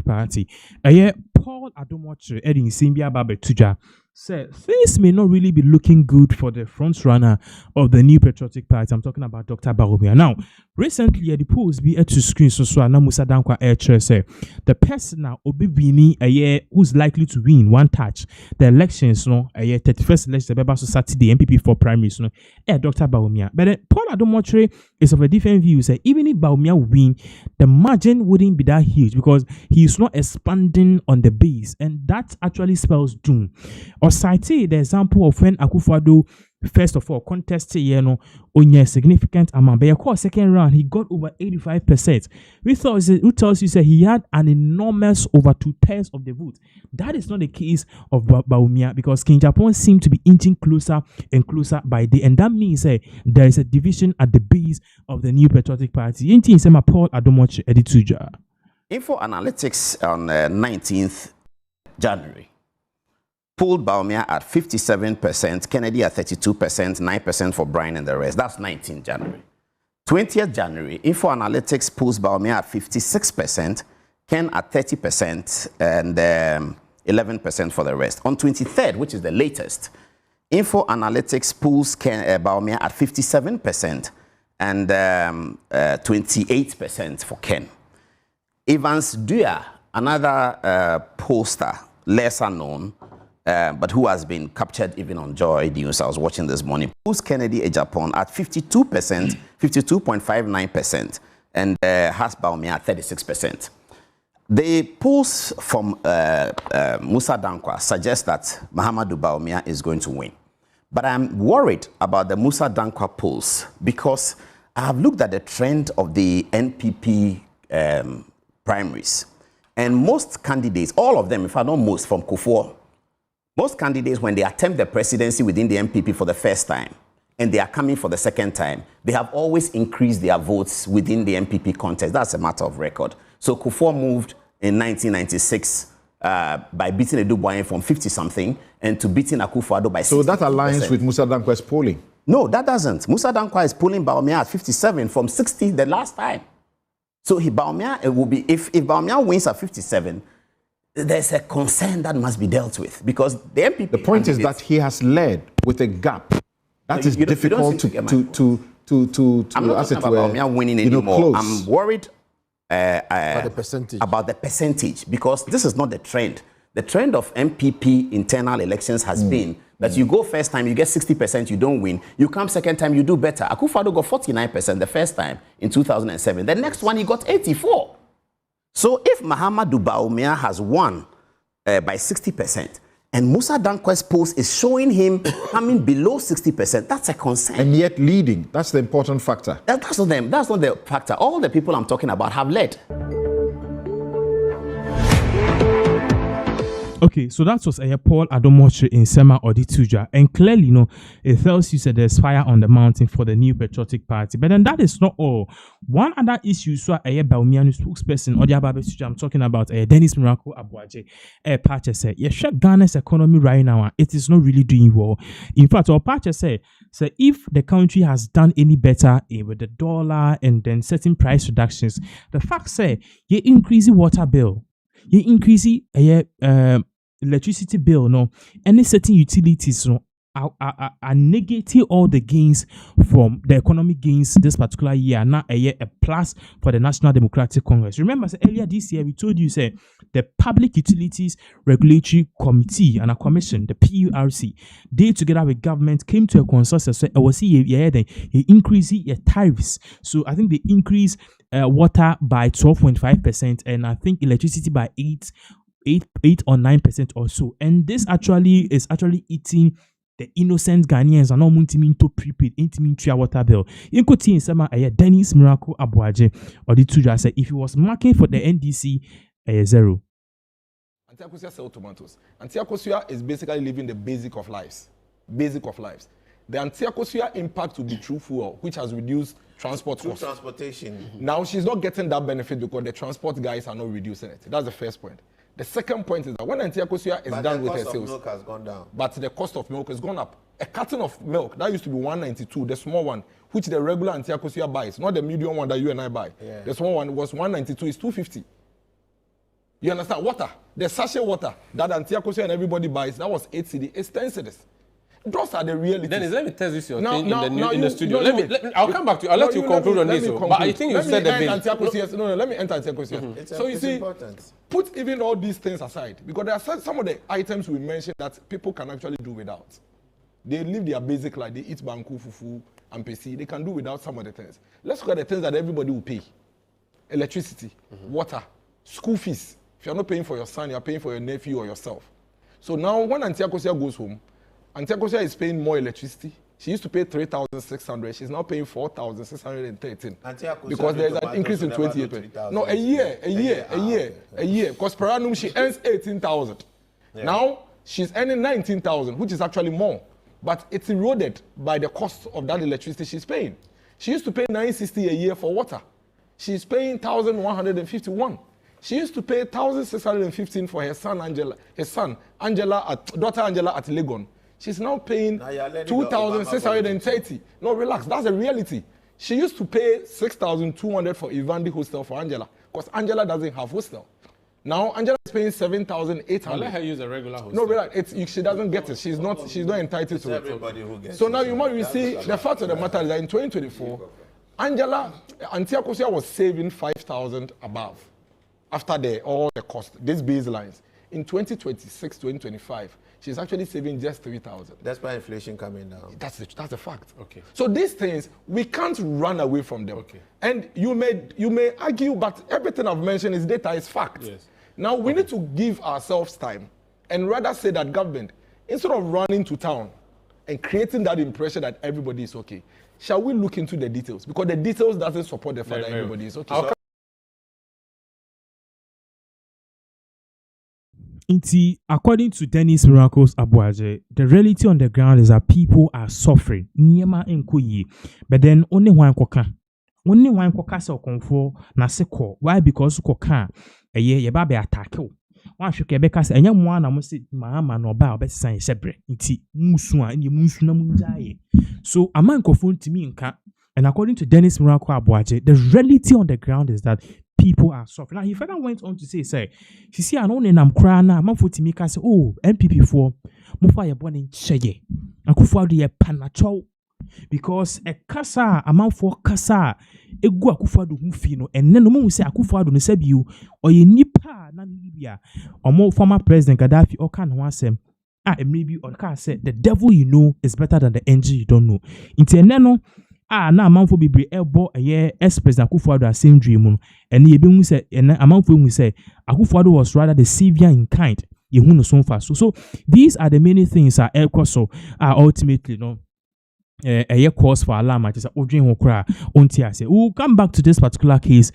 Party. Paul Adom Edding Simbia Babe Tuja said things may not really be looking good for the front runner of the New Patriotic Party. I'm talking about Dr. Bawumia. Now, recently the polls be to screen so Musa Dankwa air say the person now Obibini who's likely to win one touch the elections 31st election the Saturday MPP for primaries Dr. Bawumia. But Paul Adom is of a different view. Say even if Bawumia win, the margin wouldn't be that huge because he's not expanding on the base, and that actually spells doom. Or cite the example of when Akufo-Addo first of all contested on a significant amount, but of second round he got over 85%. Who tells you he had an enormous over 2/3 of the vote. That is not the case of Bawumia because King Japan seemed to be inching closer and closer by day, and that means there is a division at the base of the New Patriotic Party. Paul Adom Edituja. Info Analytics on 19th January pulled Bawumia at 57%, Kennedy at 32%, 9% for Brian and the rest. That's 19th January. 20th January, Info Analytics pulls Bawumia at 56%, Ken at 30%, and 11% for the rest. On 23rd, which is the latest, Info Analytics pulls Bawumia at 57% and 28% for Ken. Evans Dua, another pollster, lesser known, but who has been captured even on Joy News. I was watching this morning. Pulls Kennedy Ejapon at 52%, 52.59%, and has Bawumia at 36%. The polls from Musa Dankwa suggest that Mahamadou Bawumia is going to win. But I'm worried about the Musa Dankwa polls because I have looked at the trend of the NPP primaries. And most candidates, all of them, if I not most, from Kufuor, most candidates, when they attempt the presidency within the NPP for the first time, and they are coming for the second time, they have always increased their votes within the NPP contest. That's a matter of record. So Kufuor moved in 1996 by beating Edu Boyen from 50-something and to beating Akufo-Addo by 60%. So that aligns with Musa Dankwa's polling? No, that doesn't. Musa Dankwa is polling Bawumia at 57 from 60 the last time. So Bawumia, it will be, if Bawumia wins at 57, there's a concern that must be dealt with because the MPP. The point is that he has led with a gap. That is difficult to I'm not talking about Bawumia winning anymore. Close. I'm worried about the percentage because this is not the trend. The trend of MPP internal elections has been that you go first time, you get 60%, you don't win. You come second time, you do better. Akufo-Addo got 49% the first time in 2007. The next one, he got 84. So if Mahamadou Bawumia has won by 60%, and Musa Dankwa's polls is showing him coming below 60%, that's a concern. And yet leading, that's the important factor. That's not the factor. All the people I'm talking about have led. Okay, so that was Paul Adom in Sema Odituja, and clearly, it tells you that there's fire on the mountain for the New Patriotic Party. But then that is not all. One other issue, so Bawumia spokesperson, I'm talking about Dennis Miracle Abuaje, Pache said, Ghana's economy right now, it is not really doing well. In fact, Pache said, so if the country has done any better with the dollar and then certain price reductions, the fact say, you increase the water bill. You increase electricity bill, any certain utilities, are negating all the gains from the economic gains this particular year. Now a plus for the National Democratic Congress. Remember, earlier this year we told you the Public Utilities Regulatory Committee and a commission, the PURC, they together with government came to a consensus. So I was they increase your tariffs. So I think they increased water by 12.5%, and I think electricity by 8 or 9% or so. And this is actually eating the innocent Ghanaians are not muntimin to prepaid intimin tria water bill. In Koti Sama Dennis Miracle Abuaje or the Tuja said if he was marking for the NDC 0. Antiakosia sell tomatoes. Antiakosia is basically living the basic of lives. Basic of lives. The Antiakosia impact will be through fuel, which has reduced transport costs. Transportation. Now she's not getting that benefit because the transport guys are not reducing it. That's the first point. The second point is that when Antiakosia is done with her sales, the cost of milk has gone down. But the cost of milk has gone up. A carton of milk that used to be 192, the small one, which the regular Antiakosia buys, not the medium one that you and I buy. Yeah. The small one was 192, it's 250. You understand? Water, the sachet water that Antioquia and everybody buys, that was 8 cedi. It's 10 cedis. Those are the realities. Dennis, let me test this your Now- thing now- in the now in the you- studio. no, Let you- me. I'll come back to you. I'll let you conclude on let this. me But I think you let me said the end base. Antioquia. No, let me enter Antioquia. So you see, important. put even all these things aside, because there are some of the items we mentioned that people can actually do without. They live their basic life. They eat banku, fufu, and pesi. They can do without some of the things. Let's look at the things that everybody will pay. Electricity, water, school fees. If you're not paying for your son, you're paying for your nephew or yourself. So now when Antioquia goes home, Antioquia is paying more electricity. She used to pay 3,600. She's now paying 4,613 because there's an increase in 28%. No, a year. Because per annum she earns 18,000. Yeah. Now she's earning 19,000, which is actually more, but it's eroded by the cost of that electricity she's paying. She used to pay 960 a year for water. She's paying 1,151. She used to pay 1,615 for her son Angela. Daughter Angela at Legon. She's now paying 2,630. No, relax. That's a reality. She used to pay 6,200 for Ivandi hostel for Angela, because Angela doesn't have hostel. Now Angela is paying 7,800. I'll let her use a regular hostel. No, relax. She doesn't get it. She's not entitled to it. So now you see the fact of the matter is that in 2024, Antioquia was saving 5,000 above after all the cost, these baselines. In 2026, 2025, she's actually saving just 3,000. That's why inflation coming down. That's the fact. Okay. So these things, we can't run away from them. Okay. And you may argue, but everything I've mentioned is data, is fact. Yes. Now we need to give ourselves time and rather say that government, instead of running to town and creating that impression that everybody is okay, shall we look into the details? Because the details doesn't support the fact that everybody is okay. According to Dennis Miracles Abuaje, the reality on the ground is that people are suffering. But then only one koka se okonfo na seko. Why? Because koka ye ba be attack. One should be because enya mo na mo se mama no ba obesan sebre. Nti musu a ni musu na munjaye. So aman kofo ntimi nka. And according to Dennis Miracles Abuaje, the reality on the ground is that people are suffering. Now he further went on to say, you see, I don't know I'm crying now. Man for Timika say, oh, MPP for Mufa ye born in Cheye. Akufuado ye panacho because a kasa amount for kasa egu Akufuado mufino and then no one say Akufuado no sebi you or ye nipa na Libya or more former president Gaddafi or can one say maybe or can say the devil you know is better than the angel you don't know. Inteneno. Na amanfo bibre ebo ex-president Akufuado same dream and ye be say amanfo mu say Akufuado was rather the savior in kind ye hu no so fast. So these are the many things so ultimately no cause for alarm. It is odwen ho kra onti ase. We'll come back to this particular case